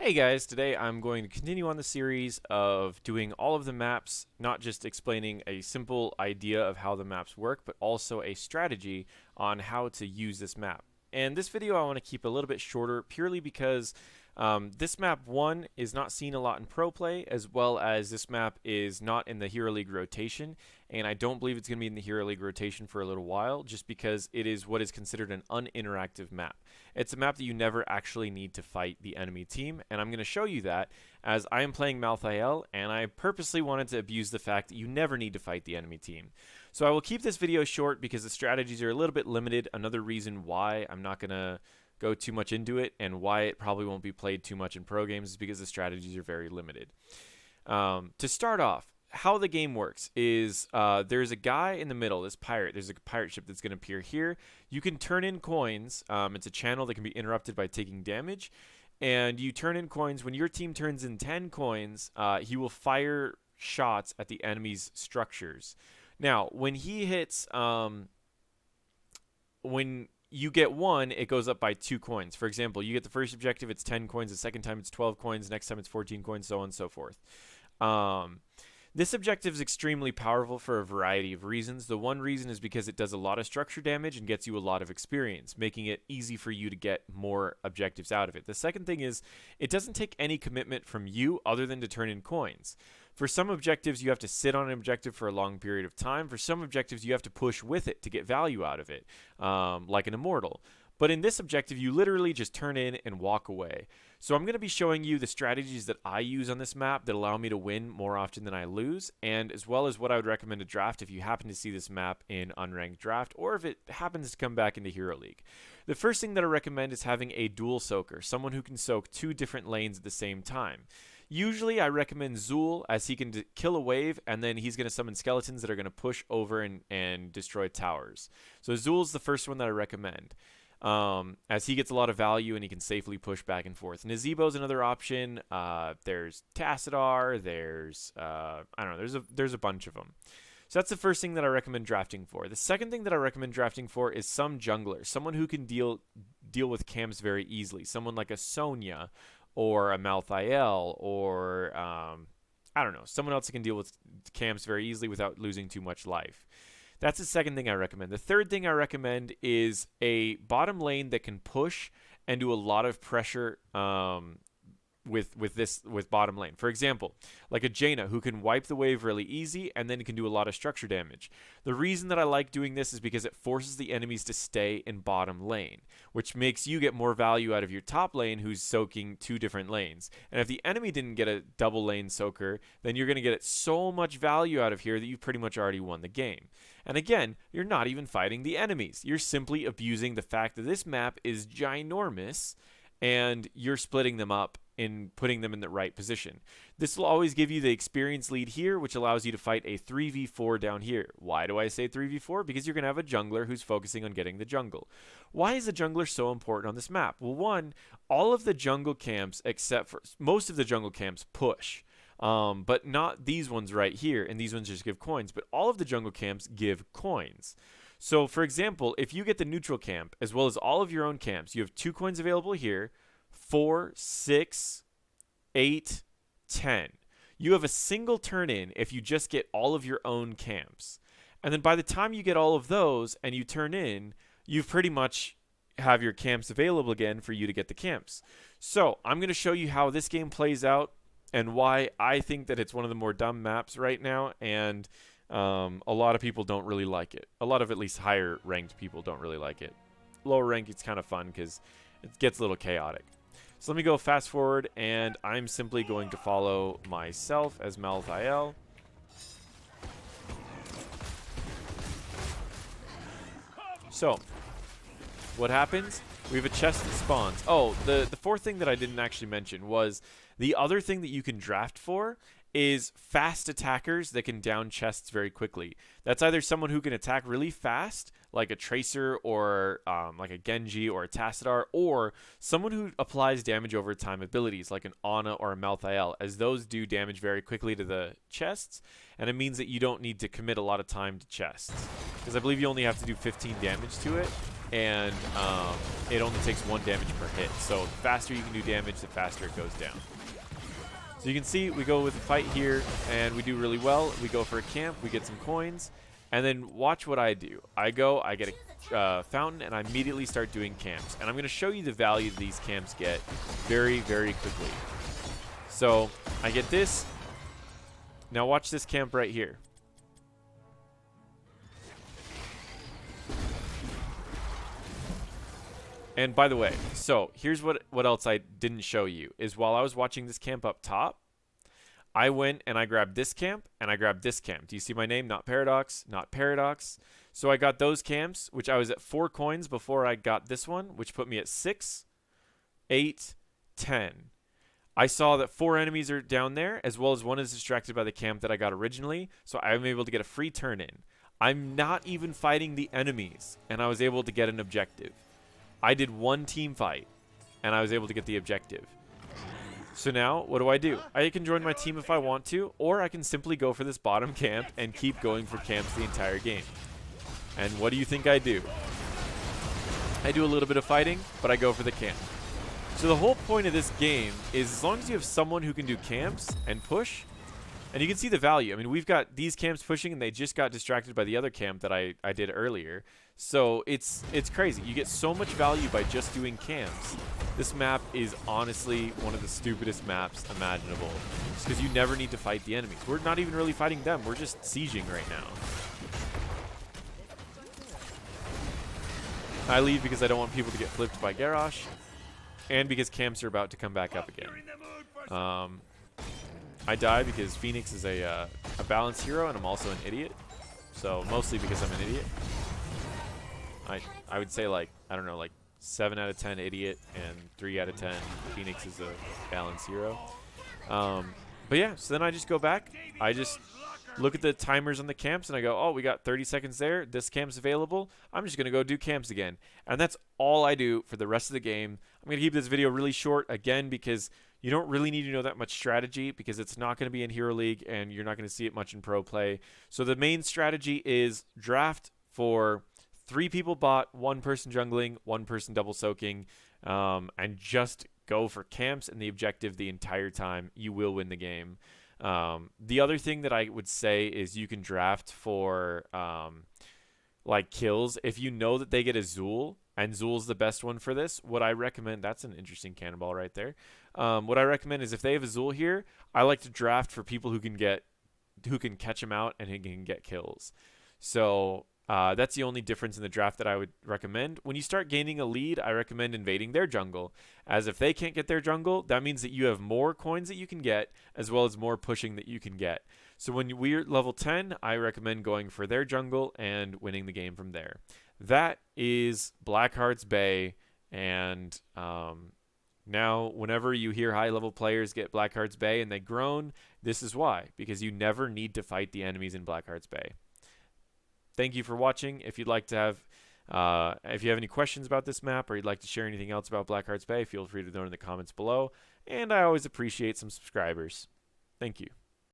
Hey guys, today I'm going to continue on the series of doing all of the maps, not just explaining a simple idea of how the maps work, but also a strategy on how to use this map. And this video I want to keep a little bit shorter purely because this map, one, is not seen a lot in pro play, as well as this map is not in the Hero League rotation, and I don't believe it's going to be in the Hero League rotation for a little while, just because it is what is considered an uninteractive map. It's a map that you never actually need to fight the enemy team, and I'm going to show you that as I am playing Malthael, and I purposely wanted to abuse the fact that you never need to fight the enemy team. So I will keep this video short because the strategies are a little bit limited. Another reason why I'm not going to go too much into it and why it probably won't be played too much in pro games is because the strategies are very limited. To start off, how the game works is there's a guy in the middle, this pirate. There's a pirate ship that's going to appear here. You can turn in coins. It's a channel that can be interrupted by taking damage. And you turn in coins. When your team turns in 10 coins, he will fire shots at the enemy's structures. Now, when he hits, when you get one, it goes up by 2 coins. For example, you get the first objective, it's 10 coins. The second time, it's 12 coins. Next time, it's 14 coins, so on and so forth. This objective is extremely powerful for a variety of reasons. The one reason is because it does a lot of structure damage and gets you a lot of experience, making it easy for you to get more objectives out of it. The second thing is it doesn't take any commitment from you other than to turn in coins. For some objectives, you have to sit on an objective for a long period of time. For some objectives, you have to push with it to get value out of it, like an immortal. But in this objective, you literally just turn in and walk away. So I'm going to be showing you the strategies that I use on this map that allow me to win more often than I lose, and as well as what I would recommend to draft if you happen to see this map in unranked draft, or if it happens to come back into Hero League. The first thing that I recommend is having a dual soaker, someone who can soak 2 different lanes at the same time. Usually I recommend Zool, as he can kill a wave, and then he's going to summon skeletons that are going to push over and destroy towers. So Zool's the first one that I recommend. As he gets a lot of value and he can safely push back and forth. Nazebo's another option. There's Tassadar. There's I don't know. There's a bunch of them. So that's the first thing that I recommend drafting for. The second thing that I recommend drafting for is some jungler, someone who can deal with camps very easily. Someone like a Sonya or a Malthael or I don't know, someone else that can deal with camps very easily without losing too much life. That's the second thing I recommend. The third thing I recommend is a bottom lane that can push and do a lot of pressure with bottom lane. For example, like a Jaina who can wipe the wave really easy and then can do a lot of structure damage. The reason that I like doing this is because it forces the enemies to stay in bottom lane, which makes you get more value out of your top lane who's soaking 2 different lanes. And if the enemy didn't get a double lane soaker, then you're going to get so much value out of here that you've pretty much already won the game. And again, you're not even fighting the enemies. You're simply abusing the fact that this map is ginormous and you're splitting them up in putting them in the right position. This will always give you the experience lead here, which allows you to fight a 3v4 down here. Why do I say 3v4? Because you're going to have a jungler who's focusing on getting the jungle. Why is the jungler so important on this map? Well, one, all of the jungle camps, except for most of the jungle camps, push. But not these ones right here, and these ones just give coins. But all of the jungle camps give coins. So, for example, if you get the neutral camp, as well as all of your own camps, you have 2 coins available here, 4, 6, 8, 10. You have a single turn in if you just get all of your own camps. And then by the time you get all of those and you turn in, you've pretty much have your camps available again for you to get the camps. So, I'm going to show you how this game plays out and why I think that it's one of the more dumb maps right now, and a lot of people don't really like it. A lot of at least higher ranked people don't really like it. Lower rank, it's kind of fun because it gets a little chaotic. So let me go fast forward, and I'm simply going to follow myself as Malthael. So, what happens? We have a chest that spawns. Oh, the fourth thing that I didn't actually mention was the other thing that you can draft for is fast attackers that can down chests very quickly. That's either someone who can attack really fast, like a Tracer or like a Genji or a Tassadar, or someone who applies damage over time abilities like an Ana or a Malthael, as those do damage very quickly to the chests, and it means that you don't need to commit a lot of time to chests. Because I believe you only have to do 15 damage to it. and it only takes 1 damage per hit. So the faster you can do damage, the faster it goes down. So you can see we go with a fight here, and we do really well. We go for a camp, we get some coins, and then watch what I do. I get a fountain, and I immediately start doing camps. And I'm going to show you the value these camps get very, very quickly. So I get this. Now watch this camp right here. And by the way, so here's what else I didn't show you is while I was watching this camp up top, I went and I grabbed this camp and I grabbed this camp. Do you see my name? NotParadox, NotParadox. So I got those camps, which I was at 4 coins before I got this one, which put me at 6, 8, 10. I saw that 4 enemies are down there, as well as 1 is distracted by the camp that I got originally, so I'm able to get a free turn in. I'm not even fighting the enemies, and I was able to get an objective. I did 1 team fight, and I was able to get the objective. So now, what do? I can join my team if I want to, or I can simply go for this bottom camp and keep going for camps the entire game. And what do you think I do? I do a little bit of fighting, but I go for the camp. So the whole point of this game is as long as you have someone who can do camps and push, and you can see the value. I mean, we've got these camps pushing, and they just got distracted by the other camp that I did earlier. So it's crazy. You get so much value by just doing camps. This map is honestly one of the stupidest maps imaginable, just because you never need to fight the enemies. We're not even really fighting them. We're just sieging right now. I leave because I don't want people to get flipped by Garrosh, and because camps are about to come back up again. I die because Phoenix is a balanced hero, and I'm also an idiot. So mostly because I'm an idiot. I would say, like, I don't know, like 7 out of 10 idiot and 3 out of 10 Phoenix is a balanced hero. But yeah, so then I just go back. I just look at the timers on the camps, and I go, oh, we got 30 seconds there. This camp's available. I'm just going to go do camps again. And that's all I do for the rest of the game. I'm going to keep this video really short, again, because you don't really need to know that much strategy, because it's not going to be in Hero League, and you're not going to see it much in Pro Play. So the main strategy is draft for 3 people bot, 1 person jungling, 1 person double soaking, and just go for camps and the objective the entire time. You will win the game. The other thing that I would say is you can draft for like kills. If you know that they get a Zool, and Zool's the best one for this, what I recommend, that's an interesting cannonball right there. What I recommend is if they have a Zool here, I like to draft for people who can catch him out and who can get kills. So that's the only difference in the draft that I would recommend. When you start gaining a lead, I recommend invading their jungle, as if they can't get their jungle, that means that you have more coins that you can get, as well as more pushing that you can get. So when we're level 10, I recommend going for their jungle and winning the game from there. That is Blackhearts Bay, and now whenever you hear high-level players get Blackhearts Bay and they groan, this is why, because you never need to fight the enemies in Blackhearts Bay. Thank you for watching. If you'd like to have, if you have any questions about this map, or you'd like to share anything else about Blackhearts Bay, feel free to note in the comments below. And I always appreciate some subscribers. Thank you.